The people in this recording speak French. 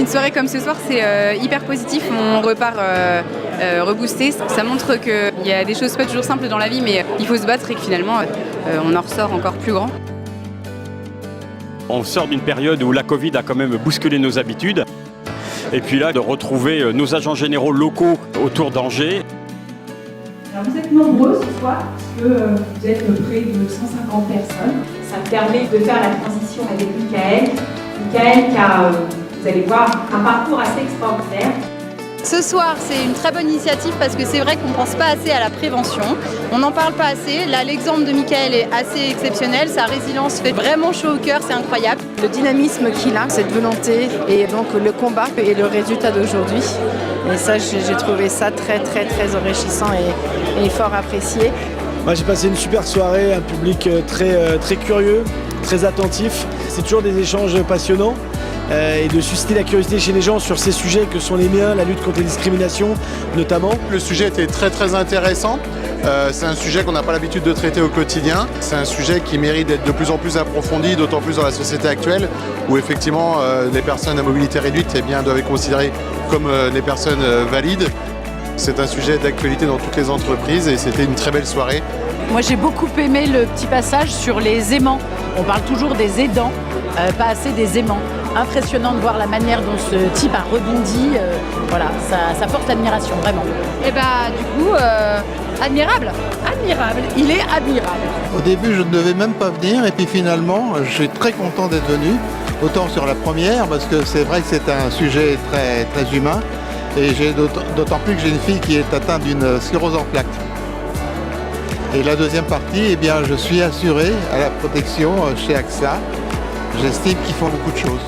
Une soirée comme ce soir, c'est hyper positif, on repart reboosté. Ça montre qu'il y a des choses pas toujours simples dans la vie, mais il faut se battre et que finalement, on en ressort encore plus grand. On sort d'une période où la Covid a quand même bousculé nos habitudes. Et puis là, de retrouver nos agents généraux locaux autour d'Angers. Alors vous êtes nombreux ce soir, parce que vous êtes près de 150 personnes. Ça me permet de faire la transition avec Michael. Michael qui a, vous allez voir, un parcours assez extraordinaire. Ce soir, c'est une très bonne initiative parce que c'est vrai qu'on ne pense pas assez à la prévention. On n'en parle pas assez. Là, l'exemple de Michael est assez exceptionnel. Sa résilience fait vraiment chaud au cœur, c'est incroyable. Le dynamisme qu'il a, cette volonté et donc le combat et le résultat d'aujourd'hui. Et ça, j'ai trouvé ça très enrichissant et fort apprécié. Moi, j'ai passé une super soirée, un public très curieux, très attentif. C'est toujours des échanges passionnants. Et de susciter la curiosité chez les gens sur ces sujets que sont les miens, la lutte contre les discriminations notamment. Le sujet était très intéressant. C'est un sujet qu'on n'a pas l'habitude de traiter au quotidien. C'est un sujet qui mérite d'être de plus en plus approfondi, d'autant plus dans la société actuelle où effectivement les personnes à mobilité réduite doivent être considérées comme les personnes valides. C'est un sujet d'actualité dans toutes les entreprises et c'était une très belle soirée. Moi j'ai beaucoup aimé le petit passage sur les aimants. On parle toujours des aidants, pas assez des aimants. Impressionnant de voir la manière dont ce type a rebondi. Voilà, ça porte l'admiration, vraiment. Et bah du coup, admirable. Il est admirable. Au début, je ne devais même pas venir et puis finalement, je suis très content d'être venu. Autant sur la première, parce que c'est vrai que c'est un sujet très humain. Et j'ai d'autant plus que j'ai une fille qui est atteinte d'une sclérose en plaques. Et la deuxième partie, eh bien, je suis assuré à la protection chez AXA. J'estime qu'ils font beaucoup de choses.